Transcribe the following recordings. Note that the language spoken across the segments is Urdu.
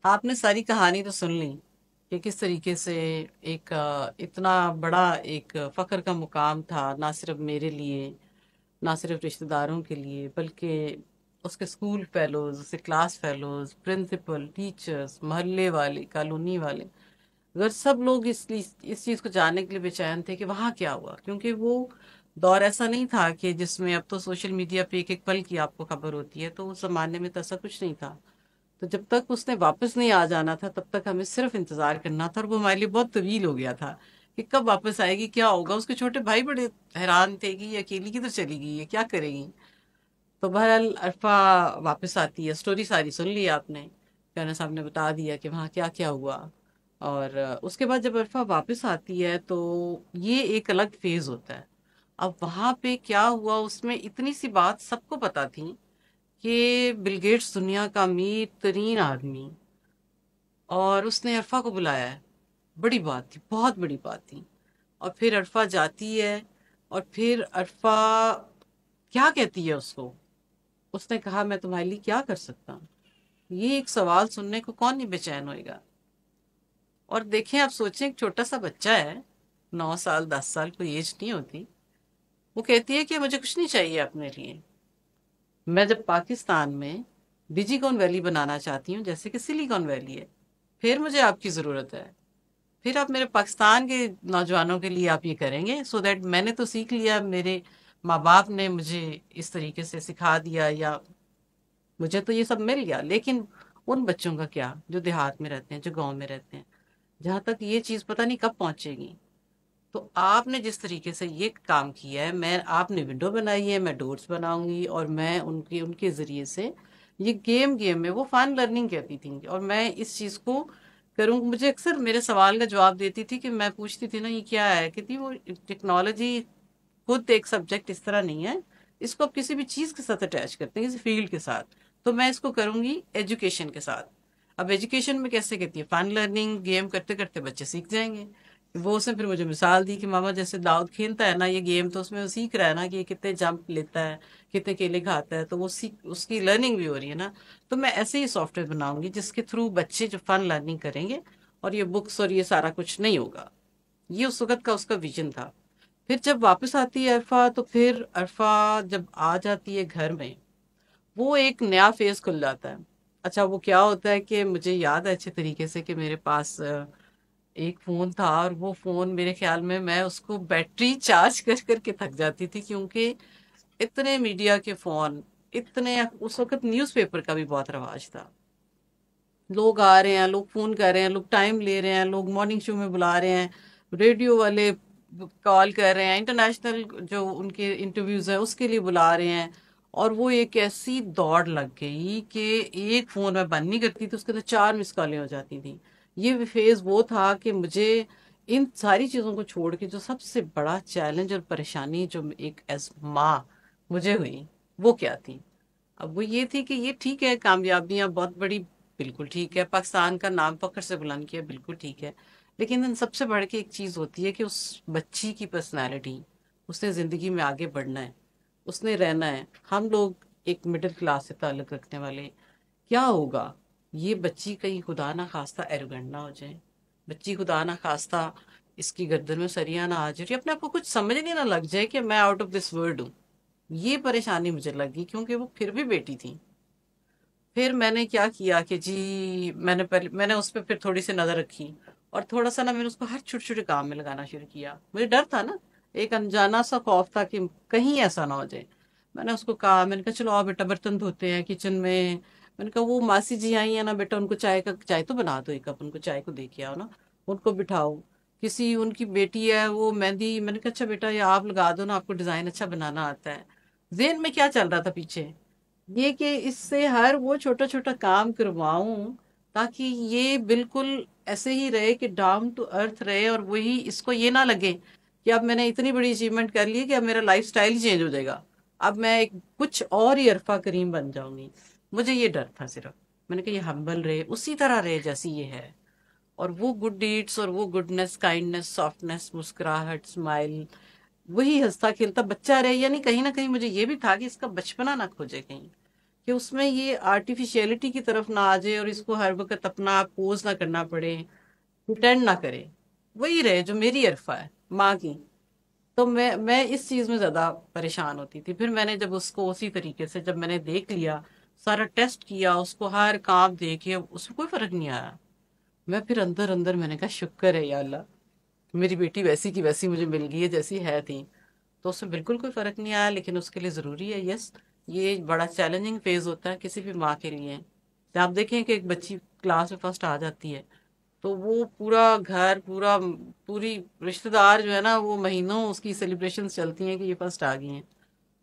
آپ نے ساری کہانی تو سن لی کہ کس طریقے سے ایک اتنا بڑا ایک فخر کا مقام تھا، نہ صرف میرے لیے، نہ صرف رشتہ داروں کے لیے، بلکہ اس کے اسکول فیلوز، اس کے کلاس فیلوز، پرنسپل، ٹیچرز، محلے والے، کالونی والے، اگر سب لوگ اس چیز کو جاننے کے لیے بے چین تھے کہ وہاں کیا ہوا، کیونکہ وہ دور ایسا نہیں تھا کہ جس میں اب تو سوشل میڈیا پہ ایک ایک پل کی آپ کو خبر ہوتی ہے، تو اس زمانے میں تو ایسا کچھ نہیں تھا۔ تو جب تک اس نے واپس نہیں آ جانا تھا تب تک ہمیں صرف انتظار کرنا تھا، اور وہ ہمارے لیے بہت طویل ہو گیا تھا کہ کب واپس آئے گی، کیا ہوگا۔ اس کے چھوٹے بھائی بڑے حیران تھے کہ یہ اکیلی کدھر چلی گئی ہے، کیا کرے گی۔ تو بہرحال عرفا واپس آتی ہے، سٹوری ساری سن لی آپ نے، پیانا صاحب نے بتا دیا کہ وہاں کیا کیا ہوا۔ اور اس کے بعد جب عرفا واپس آتی ہے تو یہ ایک الگ فیز ہوتا ہے۔ اب وہاں پہ کیا ہوا، اس میں اتنی سی بات سب کو پتا تھی کہ بل گیٹس دنیا کا امیر ترین آدمی، اور اس نے عرفا کو بلایا ہے۔ بڑی بات تھی، بہت بڑی بات تھی۔ اور پھر عرفا جاتی ہے، اور پھر عرفا کیا کہتی ہے اس کو۔ اس نے کہا میں تمہارے لیے کیا کر سکتا ہوں۔ یہ ایک سوال سننے کو کون نہیں بے چین ہوئے گا۔ اور دیکھیں، آپ سوچیں ایک چھوٹا سا بچہ ہے، 9 سال 10 سال، کوئی ایج نہیں ہوتی، وہ کہتی ہے کہ مجھے کچھ نہیں چاہیے اپنے لیے، میں جب پاکستان میں ڈیجی کون ویلی بنانا چاہتی ہوں جیسے کہ سلیکون ویلی ہے، پھر مجھے آپ کی ضرورت ہے، پھر آپ میرے پاکستان کے نوجوانوں کے لیے آپ یہ کریں گے، سو دیٹ میں نے تو سیکھ لیا، میرے ماں باپ نے مجھے اس طریقے سے سکھا دیا، یا مجھے تو یہ سب مل گیا، لیکن ان بچوں کا کیا جو دیہات میں رہتے ہیں، جو گاؤں میں رہتے ہیں، جہاں تک یہ چیز پتہ نہیں کب پہنچے گی۔ تو آپ نے جس طریقے سے یہ کام کیا ہے، آپ نے ونڈو بنائی ہے، میں ڈورز بناؤں گی، اور میں ان کے ذریعے سے یہ گیم میں وہ فن لرننگ کہتی تھیں، اور میں اس چیز کو کروں۔ مجھے اکثر میرے سوال کا جواب دیتی تھی کہ میں پوچھتی تھی نا یہ کیا ہے، کہتی وہ ٹیکنالوجی خود ایک سبجیکٹ اس طرح نہیں ہے، اس کو آپ کسی بھی چیز کے ساتھ اٹیچ کرتے ہیں، کسی فیلڈ کے ساتھ، تو میں اس کو کروں گی ایجوکیشن کے ساتھ۔ اب ایجوکیشن میں کیسے کہتی ہے، فن لرننگ، گیم کرتے کرتے بچے سیکھ جائیں گے۔ وہ اس نے پھر مجھے مثال دی کہ ماما جیسے داؤد کھیلتا ہے نا یہ گیم، تو اس میں وہ سیکھ رہا ہے نا کہ یہ کتنے جمپ لیتا ہے، کتنے کیلے کھاتا ہے، تو وہ اس کی لرننگ بھی ہو رہی ہے نا۔ تو میں ایسے ہی سافٹ ویئر بناؤں گی جس کے تھرو بچے جو فن لرننگ کریں گے، اور یہ بکس اور یہ سارا کچھ نہیں ہوگا۔ یہ اس وقت کا اس کا ویژن تھا۔ پھر جب واپس آتی ہے عرفا، تو پھر عرفا جب آ جاتی ہے گھر میں، وہ ایک نیا فیز کھل جاتا ہے۔ اچھا وہ کیا ہوتا ہے کہ مجھے یاد ہے اچھے طریقے سے کہ میرے پاس ایک فون تھا، اور وہ فون میرے خیال میں اس کو بیٹری چارج کر کر کے تھک جاتی تھی، کیونکہ اتنے میڈیا کے فون، اتنے، اس وقت نیوز پیپر کا بھی بہت رواج تھا، لوگ آ رہے ہیں، لوگ فون کر رہے ہیں، لوگ ٹائم لے رہے ہیں، لوگ مارننگ شو میں بلا رہے ہیں، ریڈیو والے کال کر رہے ہیں، انٹرنیشنل جو ان کے انٹرویوز ہیں اس کے لیے بلا رہے ہیں۔ اور وہ ایک ایسی دوڑ لگ گئی کہ ایک فون میں بند نہیں کرتی تھی، اس کے اندر 4 مس کالیں ہو جاتی تھیں۔ یہ فیز وہ تھا کہ مجھے ان ساری چیزوں کو چھوڑ کے جو سب سے بڑا چیلنج اور پریشانی جو ایک ایز ماں مجھے ہوئی، وہ کیا تھی۔ اب وہ یہ تھی کہ یہ ٹھیک ہے، کامیابیاں بہت بڑی، بالکل ٹھیک ہے، پاکستان کا نام فخر سے بلند کیا، بالکل ٹھیک ہے، لیکن ان سب سے بڑھ کے ایک چیز ہوتی ہے کہ اس بچی کی پرسنالٹی، اس نے زندگی میں آگے بڑھنا ہے، اس نے رہنا ہے۔ ہم لوگ ایک مڈل کلاس سے تعلق رکھنے والے، کیا ہوگا یہ بچی کہیں خدا نہ خواستہ ایروگنٹ نہ ہو جائے، بچی خدا نہ خواستہ اس کی گردن میں سریاں نہ آ جائے، اپنے آپ کو کچھ سمجھنے نہ لگ جائے کہ میں آؤٹ آف دس ورلڈ ہوں۔ یہ پریشانی مجھے لگی، کیونکہ وہ پھر بھی بیٹی تھی۔ پھر میں نے کیا کیا کہ جی، میں نے اس پہ پھر تھوڑی سی نظر رکھی، اور تھوڑا سا نا میں نے اس کو ہر چھوٹے چھوٹے کام میں لگانا شروع کیا۔ مجھے ڈر تھا نا، ایک انجانا سا خوف تھا کہ کہیں ایسا نہ ہو جائے۔ میں نے اس کو کہا، میں نے کہا چلو آؤ بیٹا برتن دھوتے ہیں کچن میں نے کہا وہ ماسی جی آئی ہیں نا بیٹا، ان کو چائے تو بنا دو، ایک کپ ان کو چائے کو دے کے آؤ نا، ان کو بٹھاؤ۔ کسی ان کی بیٹی ہے وہ مہندی، میں نے کہا اچھا بیٹا یہ آپ لگا دو نا، آپ کو ڈیزائن اچھا بنانا آتا ہے۔ ذہن میں کیا چل رہا تھا پیچھے، یہ کہ اس سے ہر وہ چھوٹا چھوٹا کام کرواؤں تاکہ یہ بالکل ایسے ہی رہے کہ ڈاؤن ٹو ارتھ رہے، اور وہی اس کو یہ نہ لگے کہ اب میں نے اتنی بڑی اچیومنٹ کر لی کہ اب میرا لائف سٹائل چینج ہو جائے گا، اب میں ایک کچھ اور ہی عرفہ کریم بن جاؤں گی۔ مجھے یہ ڈر تھا صرف۔ میں نے کہا یہ ہمبل رہے، اسی طرح رہے جیسی یہ ہے، اور وہ گڈ ڈیڈس اور وہ گڈنس، کائنڈنس، سافٹنس، مسکراہٹ، اسمائل، وہی ہنستا کھیلتا بچہ رہے۔ یعنی کہیں نہ کہیں مجھے یہ بھی تھا کہ اس کا بچپنا نہ کھو جائے کہیں، کہ اس میں یہ آرٹیفیشیلٹی کی طرف نہ آ جائے اور اس کو ہر وقت اپنا پوز نہ کرنا پڑے، پریٹینڈ نہ کرے، وہی رہے جو میری عرفہ ہے ماں کی. تو میں اس چیز میں زیادہ پریشان ہوتی تھی. پھر میں نے جب اس کو اسی طریقے سے جب میں نے دیکھ لیا، سارا ٹیسٹ کیا، اس کو ہر کام دیکھے، اس میں کوئی فرق نہیں آیا. میں پھر اندر اندر میں نے کہا شکر ہے یا اللہ، میری بیٹی ویسی کی ویسی مجھے مل گئی ہے جیسی ہے تھی. تو اس میں بالکل کوئی فرق نہیں آیا، لیکن اس کے لیے ضروری ہے. یس، یہ بڑا چیلنجنگ فیز ہوتا ہے کسی بھی ماں کے لیے. جب آپ دیکھیں کہ ایک بچی کلاس میں فرسٹ آ جاتی ہے تو وہ پورا گھر، پوری رشتہ دار جو ہے نا، وہ مہینوں اس کی سیلیبریشن چلتی ہیں کہ یہ فرسٹ آ گئی ہیں.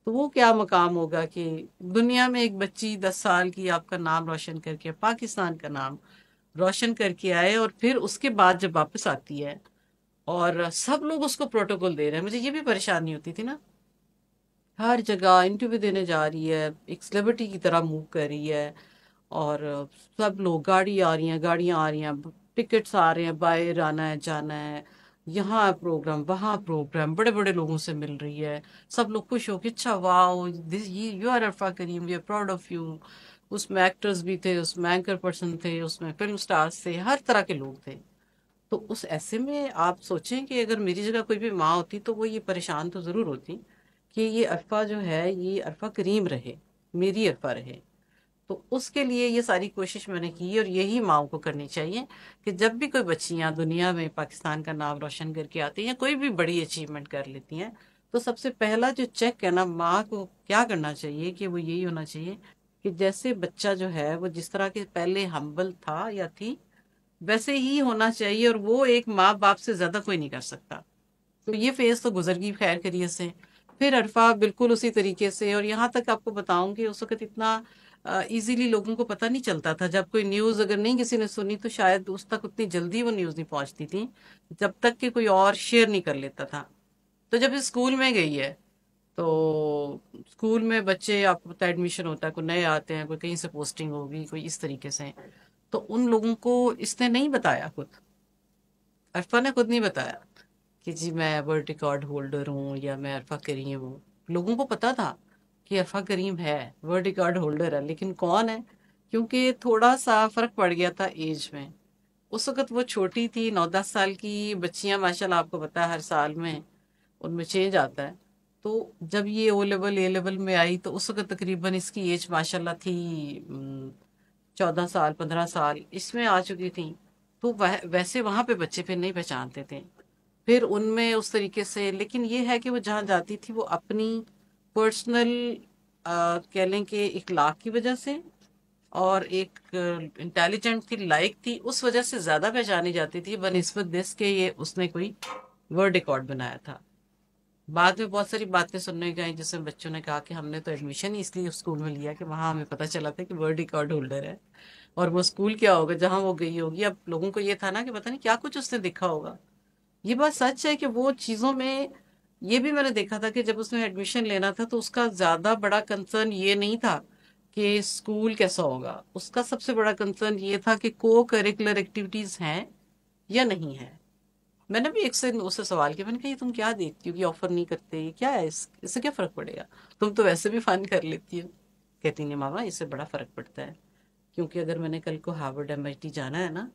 تو وہ کیا مقام ہوگا کہ دنیا میں ایک بچی 10 سال کی آپ کا نام روشن کر کے، پاکستان کا نام روشن کر کے آئے، اور پھر اس کے بعد جب واپس آتی ہے اور سب لوگ اس کو پروٹوکول دے رہے ہیں. مجھے یہ بھی پریشانی ہوتی تھی نا، ہر جگہ انٹرویو دینے جا رہی ہے، ایک سیلیبریٹی کی طرح موو کر رہی ہے، اور سب لوگ، گاڑی آ رہی ہیں، گاڑیاں آ رہی ہیں، ٹکٹس آ رہے ہیں، باہر آنا ہے جانا ہے، یہاں پروگرام وہاں پروگرام، بڑے بڑے لوگوں سے مل رہی ہے. سب لوگ خوش ہو کہ اچھا wow, you are Arfa Karim, we are proud of you. اس میں ایکٹرز بھی تھے، اس میں اینکر پرسن تھے، اس میں فلم سٹارز تھے، ہر طرح کے لوگ تھے. تو اس ایسے میں آپ سوچیں کہ اگر میری جگہ کوئی بھی ماں ہوتی تو وہ یہ پریشان تو ضرور ہوتی کہ یہ عرفہ جو ہے یہ عرفہ کریم رہے، میری عرفہ رہے. تو اس کے لیے یہ ساری کوشش میں نے کی، اور یہی ماؤں کو کرنی چاہیے کہ جب بھی کوئی بچیاں دنیا میں پاکستان کا نام روشن کر کے آتی ہیں، کوئی بھی بڑی اچیومنٹ کر لیتی ہیں، تو سب سے پہلا جو چیک ہے نا ماں کو کیا کرنا چاہیے کہ وہ یہی ہونا چاہیے کہ جیسے بچہ جو ہے وہ جس طرح کے پہلے ہمبل تھا یا تھی، ویسے ہی ہونا چاہیے، اور وہ ایک ماں باپ سے زیادہ کوئی نہیں کر سکتا. تو یہ فیز تو گزر گئی خیر خیریت سے. پھر عرفہ بالکل اسی طریقے سے. اور یہاں تک آپ کو بتاؤں کہ اس وقت اتنا ایزیلی لوگوں کو پتہ نہیں چلتا تھا. جب کوئی نیوز اگر نہیں کسی نے سنی تو شاید اس تک اتنی جلدی وہ نیوز نہیں پہنچتی تھی جب تک کہ کوئی اور شیئر نہیں کر لیتا تھا. تو جب اسکول میں گئی ہے تو اسکول میں بچے، آپ کو پتہ ایڈمیشن ہوتا ہے، کوئی نئے آتے ہیں، کوئی کہیں سے پوسٹنگ ہوگی، کوئی اس طریقے سے. تو ان لوگوں کو اس نے نہیں بتایا، خود عرفہ نے خود نہیں بتایا کہ جی میں ورلڈ ریکارڈ ہولڈر ہوں یا میں عرفہ کریم ہوں. لوگوں کو پتا تھا کہ عرفہ کریم ہے، ورلڈ ریکارڈ ہولڈر ہے، لیکن کون ہے؟ کیونکہ تھوڑا سا فرق پڑ گیا تھا ایج میں. اس وقت وہ چھوٹی تھی، 9-10 سال کی بچیاں ماشاءاللہ آپ کو پتا ہے ہر سال میں ان میں چینج آتا ہے. تو جب یہ او لیول اے لیول میں آئی تو اس وقت تقریباً اس کی ایج ماشاءاللہ تھی 14 سال 15 سال اس میں آ چکی تھیں. تو ویسے وہاں پہ بچے پھر نہیں پہچانتے تھے. پھر ان میں اس طریقے سے، لیکن یہ ہے کہ وہ جہاں جاتی تھی وہ اپنی پرسنل کہہ لیں کہ اخلاق کی وجہ سے، اور ایک انٹیلیجنٹ تھی، لائق تھی، اس وجہ سے زیادہ پہچانی جاتی تھی بنسبت دس کہ یہ اس نے کوئی ورلڈ ریکارڈ بنایا تھا. بعد میں بہت ساری باتیں سننے گئیں جس میں بچوں نے کہا کہ ہم نے تو ایڈمیشن ہی اس لیے اسکول میں لیا کہ وہاں ہمیں پتہ چلا تھا کہ ورلڈ ریکارڈ ہولڈر ہے. اور وہ اسکول کیا ہوگا جہاں وہ گئی ہوگی. اب لوگوں کو یہ تھا نا کہ پتہ نہیں کیا کچھ اس نے دیکھا ہوگا. یہ بات سچ ہے کہ وہ چیزوں میں، یہ بھی میں نے دیکھا تھا کہ جب اس نے ایڈمیشن لینا تھا تو اس کا زیادہ بڑا کنسرن یہ نہیں تھا کہ اسکول کیسا ہوگا. اس کا سب سے بڑا کنسرن یہ تھا کہ کو کریکولر ایکٹیویٹیز ہیں یا نہیں ہے. میں نے بھی ایک سے اس سے سوال کیا، میں نے کہا یہ تم کیا دیکھتی ہو کہ آفر نہیں کرتے، یہ کیا ہے، اس سے کیا فرق پڑے گا، تم تو ویسے بھی فن کر لیتی ہو. کہتی نہیں ماما اس سے بڑا فرق پڑتا ہے، کیونکہ اگر میں نے کل کو ہارورڈ MIT جانا ہے نا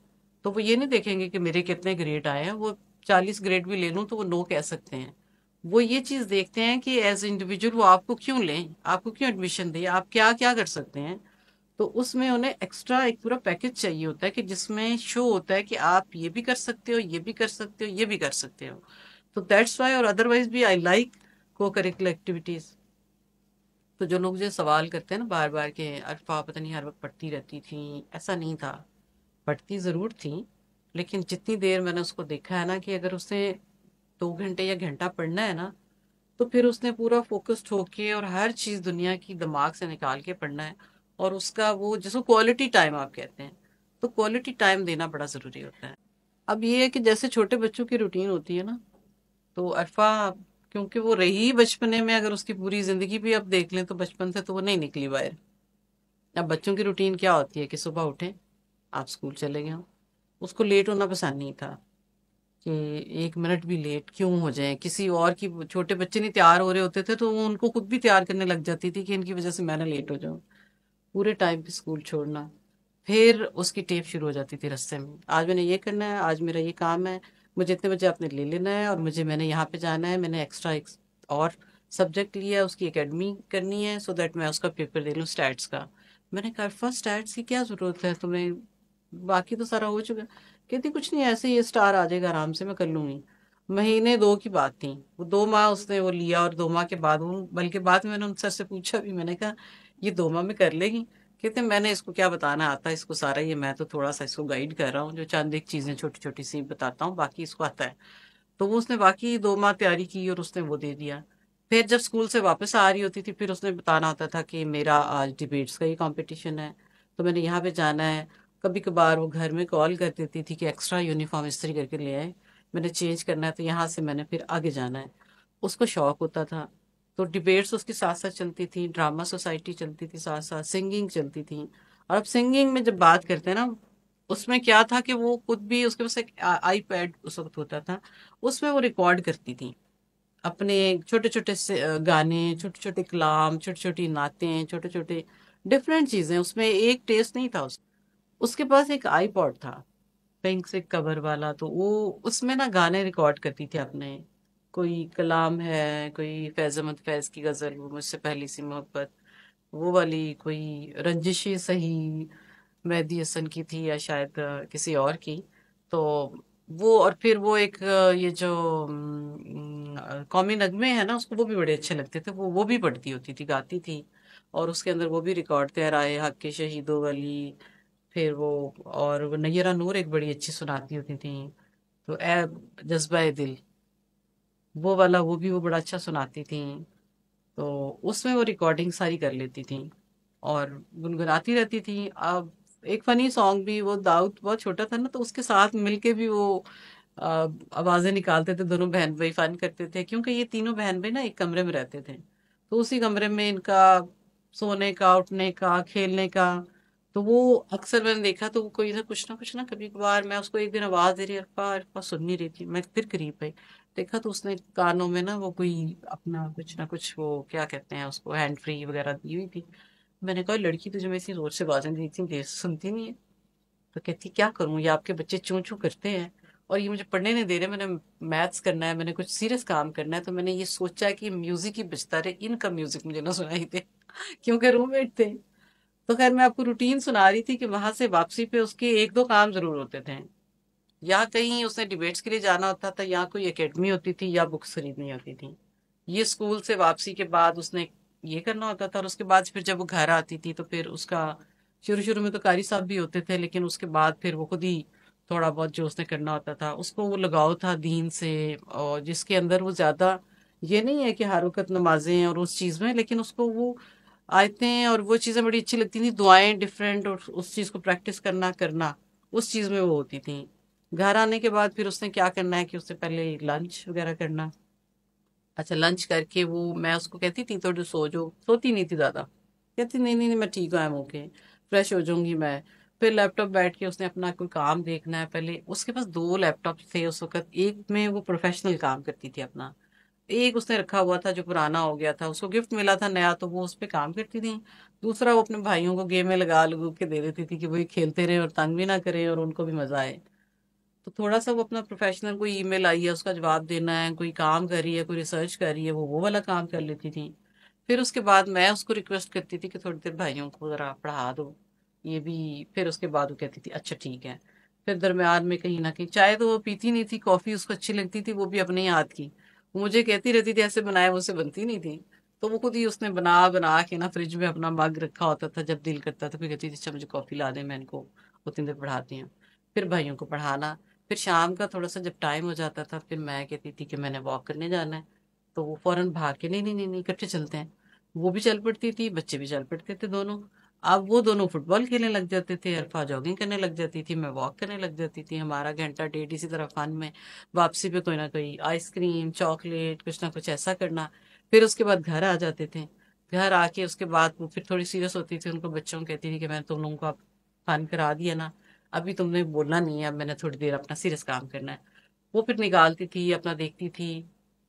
تو وہ یہ نہیں دیکھیں گے کہ میرے کتنے گریڈ آئے ہیں. وہ 40 گریڈ بھی لے لوں تو وہ نو کہہ سکتے ہیں. وہ یہ چیز دیکھتے ہیں کہ ایز انڈیویجول وہ آپ کو کیوں لیں، آپ کو کیوں ایڈمیشن دیں، آپ کیا کیا کر سکتے ہیں. تو اس میں انہیں ایکسٹرا ایک پورا پیکج چاہیے ہوتا ہے کہ جس میں شو ہوتا ہے کہ آپ یہ بھی کر سکتے ہو، یہ بھی کر سکتے ہو، یہ بھی کر سکتے ہو. تو دیٹس وائی. اور ادروائز بھی آئی لائک کو کریکولر ایکٹیویٹیز. تو جو لوگ جو سوال کرتے ہیں نا بار بار کہ عرفہ پتہ نہیں ہر وقت پڑھتی رہتی تھیں، ایسا نہیں تھا. پڑھتی ضرور تھیں، لیکن جتنی دیر میں نے اس کو دیکھا ہے نا کہ اگر اس نے 2 گھنٹے یا گھنٹہ پڑھنا ہے نا تو پھر اس نے پورا فوکسڈ ہو کے اور ہر چیز دنیا کی دماغ سے نکال کے پڑھنا ہے. اور اس کا وہ جس کو کوالٹی ٹائم آپ کہتے ہیں، تو کوالٹی ٹائم دینا بڑا ضروری ہوتا ہے. اب یہ ہے کہ جیسے چھوٹے بچوں کی روٹین ہوتی ہے نا، تو عرفہ کیونکہ وہ رہی بچپنے میں، اگر اس کی پوری زندگی بھی اب دیکھ لیں تو بچپن سے تو وہ نہیں نکلی باہر. اب بچوں کی روٹین کیا ہوتی ہے کہ صبح اٹھیں، آپ اسکول چلے گئے ہوں. اس کو لیٹ ہونا پسند نہیں تھا کہ 1 منٹ بھی لیٹ کیوں ہو جائیں. کسی اور کی چھوٹے بچے نہیں تیار ہو رہے ہوتے تھے تو وہ ان کو خود بھی تیار کرنے لگ جاتی تھی کہ ان کی وجہ سے میں نہ لیٹ ہو جاؤں. پورے ٹائم پہ اسکول چھوڑنا، پھر اس کی ٹیپ شروع ہو جاتی تھی رستے میں، آج میں نے یہ کرنا ہے، آج میرا یہ کام ہے، مجھے اتنے بجے آپ نے لے لینا ہے، اور میں نے یہاں پہ جانا ہے، میں نے ایکسٹرا ایک اور سبجیکٹ لیا ہے، اس کی اکیڈمی کرنی ہے سو دیٹ میں اس کا پیپر دے لوں اسٹیٹس کا۔ میں نے کہا فرسٹ اسٹیٹس کی کیا ضرورت ہے تمہیں، باقی تو سارا ہو چکا۔ کہتی کچھ نہیں، ایسے ہی اسٹار آ جائے گا، آرام سے میں کر لوں گی۔ مہینے دو کی بات تھی، وہ 2 ماہ اس نے وہ لیا، اور 2 ماہ کے بعد وہ، بلکہ بعد میں نے ان سر سے پوچھا بھی، میں نے کہا یہ 2 ماہ میں کر لے گی؟ کہتے ہیں میں نے اس کو کیا بتانا آتا ہے، اس کو سارا یہ میں تو تھوڑا سا اس کو گائیڈ کر رہا ہوں، جو چند ایک چیزیں چھوٹی چھوٹی سی بتاتا ہوں، باقی اس کو آتا ہے۔ تو وہ اس نے باقی 2 ماہ تیاری کی اور اس نے وہ دے دیا۔ پھر جب اسکول سے واپس آ رہی ہوتی تھی، پھر اس نے بتانا ہوتا تھا کہ میرا آج ڈیبیٹس کا ہی کمپٹیشن ہے، تو میں نے یہاں پہ جانا ہے۔ کبھی کبھار وہ گھر میں کال کر دیتی تھی کہ ایکسٹرا یونیفارم استری کر کے لے آئے، میں نے چینج کرنا ہے، تو یہاں سے میں نے پھر آگے جانا ہے۔ اس کو شوق ہوتا تھا، تو ڈیبیٹس اس کے ساتھ ساتھ چلتی تھی، ڈرامہ سوسائٹی چلتی تھی ساتھ ساتھ، سنگنگ چلتی تھی۔ اور اب سنگنگ میں جب بات کرتے ہیں نا، اس میں کیا تھا کہ وہ خود بھی، اس کے پاس ایک آئی پیڈ اس وقت ہوتا تھا، اس میں وہ ریکارڈ کرتی تھی اپنے چھوٹے چھوٹے گانے، چھوٹے چھوٹے کلام، چھوٹی چھوٹی نعتیں، چھوٹے چھوٹے ڈفرینٹ چیزیں، اس میں ایک ٹیسٹ نہیں تھا۔ اس کے پاس ایک آئی پوڈ تھا، پنک سے کور والا، تو وہ اس میں نا گانے ریکارڈ کرتی تھی اپنے، کوئی کلام ہے، کوئی فیض احمد فیض کی غزل، وہ مجھ سے پہلی سی محبت، وہ والی، کوئی رنجشی سہی مہدی حسن کی تھی یا شاید کسی اور کی۔ تو وہ، اور پھر وہ ایک یہ جو قومی نغمے ہیں نا، اس کو وہ بھی بڑے اچھے لگتے تھے، وہ بھی پڑھتی ہوتی تھی، گاتی تھی، اور اس کے اندر وہ بھی ریکارڈ تہرائے حق کے شہیدوں والی، پھر وہ، اور وہ نیرہ نور ایک بڑی اچھی سناتی ہوتی تھی، تو اے جذبہ دل، وہ والا وہ بڑا اچھا سناتی تھی۔ تو اس میں وہ ریکارڈنگ ساری کر لیتی تھی اور گنگناتی رہتی تھی۔ اب ایک فنی سانگ بھی، وہ داؤد بہت چھوٹا تھا نا، تو اس کے ساتھ مل کے بھی وہ آوازیں نکالتے تھے، دونوں بہن بھائی فن کرتے تھے، کیونکہ یہ تینوں بہن بھائی نا ایک کمرے میں رہتے تھے، تو اسی کمرے میں ان کا سونے کا، اٹھنے کا، کھیلنے کا۔ تو وہ اکثر میں نے دیکھا، تو وہ کوئی نہ کچھ نہ کبھی کبھار میں اس کو ایک دن آواز دے رہی، عرفا عرفا، سن نہیں رہی تھی، میں پھر قریب گئی، دیکھا تو اس نے کانوں میں نا وہ کوئی اپنا کچھ نہ کچھ، وہ کیا کہتے ہیں اس کو، ہینڈ فری وغیرہ دی ہوئی تھی۔ میں نے کہا لڑکی تجھے میں اتنی زور سے بازیں دیتی ہوں، دیر سے سنتی نہیں ہے؟ تو کہتی کیا کروں، یہ آپ کے بچے چوں چوں کرتے ہیں اور یہ مجھے پڑھنے نہیں دے رہے، میں نے میتھس کرنا ہے، میں نے کچھ سیریس کام کرنا ہے، تو میں نے یہ سوچا کہ میوزک ہی بجتا رہے، ان کا میوزک مجھے نہ سنائی دے کیونکہ روم میٹ تھے۔ تو خیر میں آپ کو روٹین سنا رہی تھی کہ وہاں سے واپسی پہ اس کے ایک دو کام ضرور ہوتے تھے، یا کہیں اس نے ڈیبیٹس کے لیے جانا ہوتا تھا، یا کوئی اکیڈمی ہوتی تھی، یا بکس خریدنی ہوتی تھی۔ یہ اسکول سے واپسی کے بعد اس نے یہ کرنا ہوتا تھا، اور اس کے بعد پھر جب وہ گھر آتی تھی تو پھر اس کا، شروع میں تو قاری صاحب بھی ہوتے تھے، لیکن اس کے بعد پھر وہ خود ہی تھوڑا بہت جو اس نے کرنا ہوتا تھا، اس کو وہ لگاؤ تھا دین سے، اور جس کے اندر وہ زیادہ یہ نہیں ہے کہ ہر وقت نمازیں اور اس چیز میں، لیکن اس کو وہ آیتیں اور وہ چیزیں بڑی اچھی لگتی تھیں، دعائیں ڈفرینٹ، اور اس چیز کو پریکٹس کرنا اس چیز میں وہ ہوتی تھیں۔ گھر آنے کے بعد پھر اس نے کیا کرنا ہے کہ اس سے پہلے لنچ وغیرہ کرنا، اچھا لنچ کر کے وہ، میں اس کو کہتی تھی تو سو جو، سوتی نہیں تھی زیادہ، کہتی نہیں نہیں نہیں، میں ٹھیک ہوں، اوکے، فریش ہو جاؤں گی میں۔ پھر لیپ ٹاپ بیٹھ کے اس نے اپنا کوئی کام دیکھنا ہے، پہلے اس کے پاس 2 لیپ ٹاپ تھے اس وقت، ایک میں وہ پروفیشنل کام کرتی تھی اپنا، ایک اس نے رکھا ہوا تھا جو پرانا ہو گیا تھا، اس کو گفٹ ملا تھا نیا، تو وہ اس پہ کام کرتی تھی، دوسرا وہ اپنے بھائیوں کو گیم میں لگا کے دے دیتی تھی کہ وہی کھیلتے رہے اور تنگ بھی نہ کریں اور ان کو بھی مزہ آئے۔ تو تھوڑا سا وہ اپنا پروفیشنل، کوئی ای میل آئی ہے اس کا جواب دینا ہے، کوئی کام کر رہی ہے، کوئی ریسرچ کر رہی ہے، وہ والا کام کر لیتی تھی۔ پھر اس کے بعد میں اس کو ریکویسٹ کرتی تھی کہ تھوڑی دیر بھائیوں کو ذرا پڑھا دو، یہ بھی۔ پھر اس کے بعد وہ کہتی تھی اچھا ٹھیک ہے۔ پھر درمیان میں کہیں نہ کہیں چائے تو وہ پیتی نہیں تھی، کافی اس کو اچھی لگتی تھی، وہ بھی اپنے ہی ہاتھ کی، وہ مجھے کہتی رہتی تھی ایسے بنائے، مجھ سے بنتی نہیں تھی، تو وہ خود ہی اس نے بنا بنا کے نا فریج میں اپنا مگ رکھا ہوتا تھا، جب دل کرتا تھا پھر کہتی تھی اچھا مجھے کافی لا دیں، میں ان کو اتنی دیر پڑھاتی ہوں۔ پھر بھائیوں کو پڑھانا، پھر شام کا تھوڑا سا جب ٹائم ہو جاتا تھا، پھر میں کہتی تھی کہ میں نے واک کرنے جانا ہے، تو وہ فوراً بھاگ کے نہیں نہیں نہیں نہیں اکٹھے چلتے ہیں، وہ بھی چل پڑتی تھی، بچے بھی چل پڑتے تھے دونوں۔ اب وہ دونوں فٹ بال کھیلنے لگ جاتے تھے، عرفا جاگنگ کرنے لگ جاتی تھی، میں واک کرنے لگ جاتی تھی، ہمارا گھنٹہ ڈیڑھ اسی طرح فن میں، واپسی پہ کوئی نہ کوئی آئس کریم، چاکلیٹ، کچھ نہ کچھ ایسا کرنا۔ پھر اس کے بعد گھر آ جاتے تھے، گھر آ کے اس کے بعد وہ پھر تھوڑی سیریس ہوتی تھی، ان کو بچوں کو کہتی تھی کہ میں تم لوگوں کو اب فن کرا دیا نا، ابھی تم نے بولنا نہیں ہے، اب میں نے تھوڑی دیر اپنا سیریس کام کرنا ہے۔ وہ پھر نکالتی تھی، اپنا دیکھتی تھی،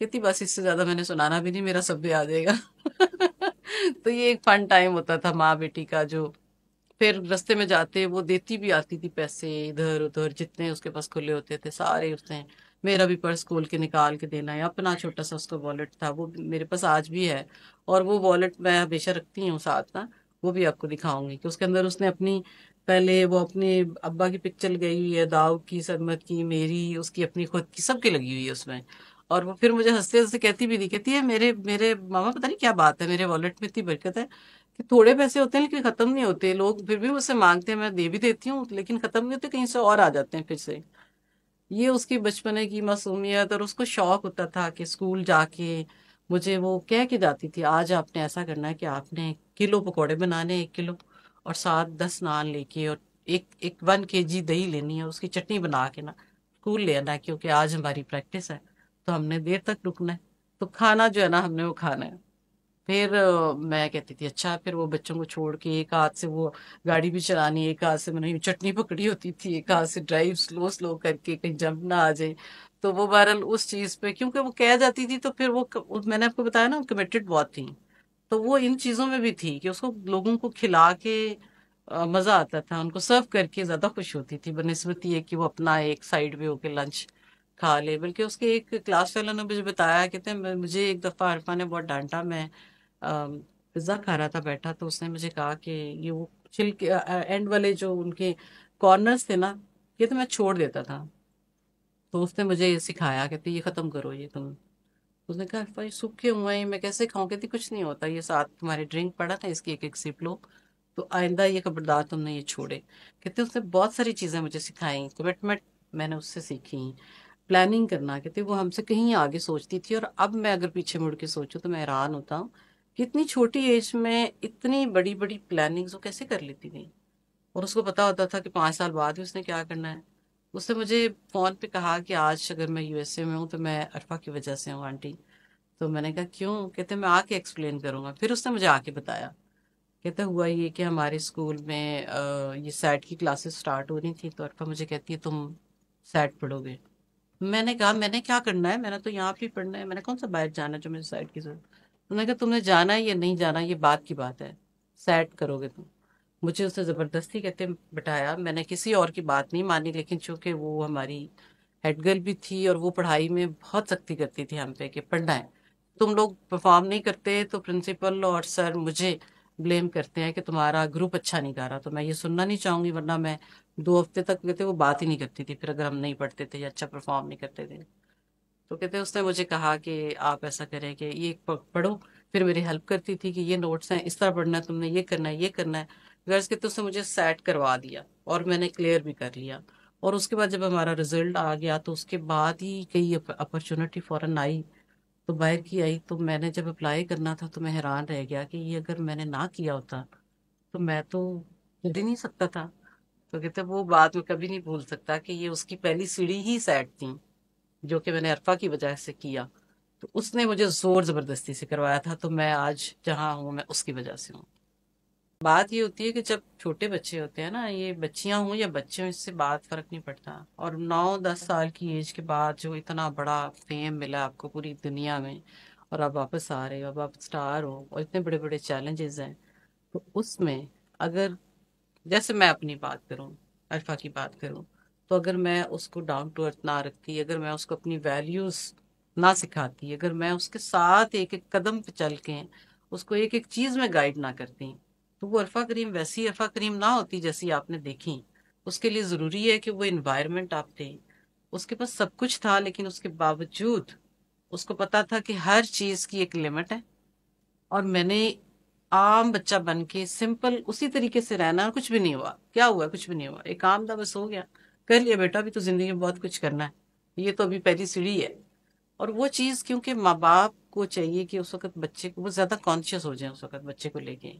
کہتی بس اس سے زیادہ میں نے سنانا بھی نہیں، میرا سب بھی آ جائے گا۔ تو یہ ایک فن ٹائم ہوتا تھا ماں بیٹی کا، جو پھر رستے میں جاتے وہ دیتی بھی آتی تھی پیسے ادھر ادھر، جتنے اس کے پاس کھلے ہوتے تھے سارے اس نے میرا بھی پرس کھول کے نکال کے دینا ہے۔ اپنا چھوٹا سا اس کا والٹ تھا، وہ میرے پاس آج بھی ہے، اور وہ والٹ میں ہمیشہ رکھتی ہوں ساتھ نا، وہ بھی آپ کو دکھاؤں گی کہ اس کے اندر اس نے اپنی، پہلے وہ اپنے ابا کی پکچر لگائی ہوئی ہے، داؤ کی، سرمت کی، میری، اس کی اپنی خود کی، سب کی لگی ہوئی ہے اس میں۔ اور وہ پھر مجھے ہنستے ہنستے کہتی بھی نہیں، کہتی ہے میرے میرے ماما پتہ نہیں کیا بات ہے، میرے والٹ میں اتنی برکت ہے کہ تھوڑے پیسے ہوتے ہیں لیکن ختم نہیں ہوتے، لوگ پھر بھی مجھ سے مانگتے ہیں، میں دے بھی دیتی ہوں لیکن ختم نہیں ہوتے، کہیں سے اور آ جاتے ہیں پھر سے۔ یہ اس کی بچپنے کی معصومیت، اور اس کو شوق ہوتا تھا کہ اسکول جا کے مجھے وہ کہہ کے جاتی تھی آج آپ نے ایسا کرنا ہے کہ آپ نے کلو پکوڑے بنانے، 1 کلو، اور ساتھ 10 نان لے کے، اور ایک 1 kg دہی لینی ہے، اس کی چٹنی بنا کے نا اسکول لے آنا ہے، کیونکہ آج ہماری پریکٹس ہے تو ہم نے دیر تک رکنا ہے، تو کھانا جو ہے نا ہم نے وہ کھانا ہے۔ پھر میں کہتی تھی اچھا، پھر وہ بچوں کو چھوڑ کے ایک ہاتھ سے وہ گاڑی بھی چلانی، ایک ہاتھ سے میں نے چٹنی پکڑی ہوتی تھی، ایک ہاتھ سے ڈرائیو سلو سلو کر کے کہیں جمپ نہ آ جائے۔ تو وہ بہرحال اس چیز پہ کیونکہ وہ کہہ جاتی تھی تو پھر وہ میں نے آپ کو بتایا نا کمیٹڈ بہت تھی، تو وہ ان چیزوں میں بھی تھی کہ اس کو لوگوں کو کھلا کے مزہ آتا تھا، ان کو سرو کر کے زیادہ خوش ہوتی تھی بنسبت یہ کہ وہ اپنا ایک سائڈ پہ ہو کے لنچ کھا لے۔ بلکہ اس کے ایک کلاس فیلو نے مجھے بتایا، کہتے ہیں مجھے ایک دفعہ عرفا نے بہت ڈانٹا، میں پزا کھا رہا تھا بیٹھا، تو اس نے مجھے کہا کہ یہ وہ چھلکے اینڈ والے جو ان کے کارنرز تھے نا، یہ تو میں چھوڑ دیتا تھا، تو اس نے مجھے یہ سکھایا، کہتے یہ ختم کرو یہ تم۔ اس نے کہا عرفا یہ سوکھے ہوئے ہیں میں کیسے کھاؤں؟ کہتی کچھ نہیں ہوتا، یہ ساتھ تمہارے ڈرنک پڑا تھا، اس کی ایک ایک سپ لو، تو آئندہ یہ خبردار تم نے یہ چھوڑے۔ کہتے اس نے بہت ساری چیزیں مجھے سکھائیں، کمٹمنٹ میں نے اس سے سیکھی، پلاننگ کرنا، کہتے وہ ہم سے کہیں آگے سوچتی تھی، اور اب میں اگر پیچھے مڑ کے سوچوں تو میں حیران ہوتا ہوں کہ اتنی چھوٹی ایج میں اتنی بڑی بڑی پلاننگز وہ کیسے کر لیتی تھی، اور اس کو پتا ہوتا تھا کہ 5 سال بعد ہی اس نے کیا کرنا ہے۔ اس نے مجھے فون پہ کہا کہ آج اگر میں یو ایس اے میں ہوں تو میں عرفا کی وجہ سے ہوں آنٹی۔ تو میں نے کہا کیوں؟ کہتے میں آ کے ایکسپلین کروں گا۔ پھر اس نے مجھے آ کے بتایا، کہتا ہوا یہ کہ ہمارے اسکول میں یہ سیٹ کی کلاسز سٹارٹ ہو رہی تھی، تو عرفا مجھے کہتی ہے تم سیٹ پڑھو گے؟ میں نے کہا میں نے کیا کرنا ہے، میں نے تو یہاں پہ ہی پڑھنا ہے، میں نے کون سا باہر جانا ہے جو مجھے سیٹ کی ضرورت؟ انہوں نے کہا تم نے جانا ہے یا نہیں جانا یہ بات کی بات ہے، سیٹ کرو گے تم۔ مجھے اسے زبردستی کہتے بٹھایا، میں نے کسی اور کی بات نہیں مانی، لیکن چونکہ وہ ہماری ہیڈ گرل بھی تھی اور وہ پڑھائی میں بہت سختی کرتی تھی ہم پہ کہ پڑھنا ہے، تم لوگ پرفارم نہیں کرتے تو پرنسپل اور سر مجھے بلیم کرتے ہیں کہ تمہارا گروپ اچھا نہیں کر رہا، تو میں یہ سننا نہیں چاہوں گی، ورنہ میں 2 ہفتے تک کہتے وہ بات ہی نہیں کرتی تھی پھر اگر ہم نہیں پڑھتے تھے یا اچھا پرفارم نہیں کرتے تھے۔ تو کہتے اس نے مجھے کہا کہ آپ ایسا کریں کہ یہ پڑھو، پھر میری ہیلپ کرتی تھی کہ یہ نوٹس ہیں اس طرح پڑھنا ہے، تم نے یہ کرنا ہے یہ کرنا ہے، غرض کہ اس نے مجھے سیٹ کروا دیا اور میں نے کلیئر بھی کر لیا۔ اور اس کے بعد جب ہمارا رزلٹ آ گیا تو اس کے بعد ہی کئی اپرچونٹی فوراً آئی، تو باہر کی آئی، تو میں نے جب اپلائی کرنا تھا تو میں حیران رہ گیا کہ یہ اگر میں نے نہ کیا ہوتا تو میں تو کر ہی نہیں سکتا تھا۔ تو کہتے وہ بات میں کبھی نہیں بھول سکتا کہ یہ اس کی پہلی سیڑھی ہی سیٹ تھی، جو کہ میں نے عرفا کی وجہ سے کیا، تو اس نے مجھے زور زبردستی سے کروایا تھا، تو میں آج جہاں ہوں میں اس کی وجہ سے ہوں۔ بات یہ ہوتی ہے کہ جب چھوٹے بچے ہوتے ہیں نا، یہ بچیاں ہوں یا بچے ہوں، اس سے بات فرق نہیں پڑتا، اور 9-10 سال کی ایج کے بعد جو اتنا بڑا فیم ملا آپ کو پوری دنیا میں، اور آپ واپس آ رہے ہو، اب آپ سٹار ہو اور اتنے بڑے بڑے چیلنجز ہیں، تو اس میں اگر جیسے میں اپنی بات کروں، عرفا کی بات کروں، تو اگر میں اس کو ڈاؤن ٹو ارتھ نہ رکھتی، اگر میں اس کو اپنی ویلیوز نہ سکھاتی، اگر میں اس کے ساتھ ایک ایک قدم پہ چل کے اس کو ایک ایک چیز میں گائیڈ نہ کرتی، تو وہ عرفا کریم ویسی عرفا کریم نہ ہوتی جیسی آپ نے دیکھی۔ اس کے لیے ضروری ہے کہ وہ انوائرمنٹ آپ دیں۔ اس کے پاس سب کچھ تھا لیکن اس کے باوجود اس کو پتا تھا کہ ہر چیز کی ایک لمٹ ہے، اور میں نے عام بچہ بن کے سمپل اسی طریقے سے رہنا، کچھ بھی نہیں ہوا، کیا ہوا؟ کچھ بھی نہیں ہوا، ایک کام تھا بس ہو گیا، کر لیا بیٹا، بھی تو زندگی میں بہت کچھ کرنا ہے، یہ تو ابھی پہلی سیڑھی ہے۔ اور وہ چیز کیونکہ ماں باپ کو چاہیے کہ اس وقت بچے کو وہ زیادہ کانشیس ہو جائیں اس وقت بچے کو لے کے،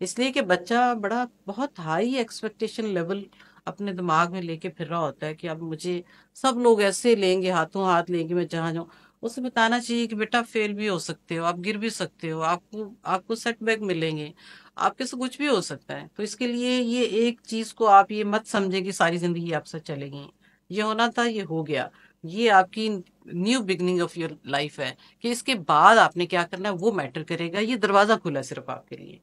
اس لیے کہ بچہ بڑا بہت ہائی ایکسپیکٹیشن لیول اپنے دماغ میں لے کے پھر رہا ہوتا ہے کہ اب مجھے سب لوگ ایسے لیں گے، ہاتھوں ہاتھ لیں گے میں جہاں جاؤں۔ اسے بتانا چاہیے کہ بیٹا فیل بھی ہو سکتے ہو، آپ گر بھی سکتے ہو، آپ کو سیٹ بیک ملیں گے، آپ کے سے کچھ بھی ہو سکتا ہے، تو اس کے لیے یہ ایک چیز کو آپ یہ مت سمجھیں کہ ساری زندگی آپ سے چلے گی، یہ ہونا تھا یہ ہو گیا، یہ آپ کی new beginning of your life ہے کہ اس کے بعد آپ نے کیا کرنا ہے وہ میٹر کرے گا. یہ دروازہ کھلا ہے صرف آپ کے لیے.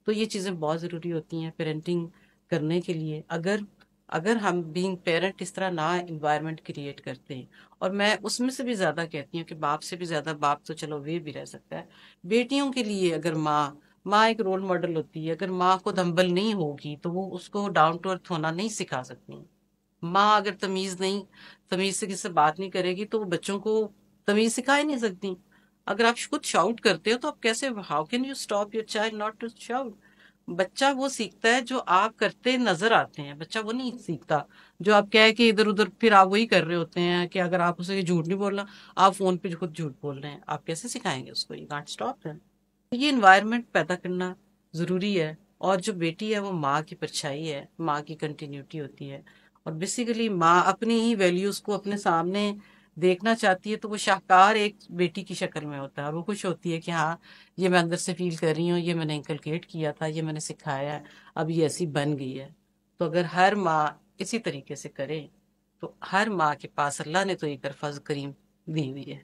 تو یہ چیزیں بہت ضروری ہوتی ہیں پیرنٹنگ کرنے کے لیے. اگر ہم بینگ پیرنٹ اس طرح نہ انوائرمنٹ کریٹ کرتے ہیں. اور میں اس میں سے بھی زیادہ کہتی ہوں کہ باپ سے بھی زیادہ باپ تو چلو وہ بھی رہ سکتا ہے. بیٹیوں کے لیے اگر ماں ایک رول ماڈل ہوتی ہے. اگر ماں خود ہمبل نہیں ہوگی تو وہ اس کو ڈاؤن ٹو ارتھ ہونا نہیں سکھا سکتی. ماں اگر تمیز سے کسی سے بات نہیں کرے گی تو وہ بچوں کو تمیز سکھا ہی نہیں سکتی. اگر آپ خود شاؤٹ کرتے ہو تو آپ کیسے how can you stop your child not to shout. بچہ وہ سیکھتا ہے جو آپ کرتے نظر آتے ہیں. بچہ وہ نہیں سیکھتا جو آپ کہہ کہ ادھر ادھر پھر آپ وہی کر رہے ہوتے ہیں کہ اگر آپ اسے جھوٹ نہیں بولنا آپ فون پہ خود جھوٹ بول رہے ہیں. آپ کیسے سکھائیں گے اس کو؟ You can't stop. یہ انوائرمنٹ پیدا کرنا ضروری ہے. اور جو بیٹی ہے وہ ماں کی پرچھائی ہے, ماں کی کنٹینیوٹی ہوتی ہے. اور بیسیکلی ماں اپنی ہی ویلیوز کو اپنے سامنے دیکھنا چاہتی ہے تو وہ شاہکار ایک بیٹی کی شکل میں ہوتا ہے. اور وہ خوش ہوتی ہے کہ ہاں یہ میں اندر سے فیل کر رہی ہوں, یہ میں نے انکلکیٹ کیا تھا, یہ میں نے سکھایا ہے, اب یہ ایسی بن گئی ہے. تو اگر ہر ماں اسی طریقے سے کرے تو ہر ماں کے پاس اللہ نے تو ایک فرض کریم دی ہوئی ہے.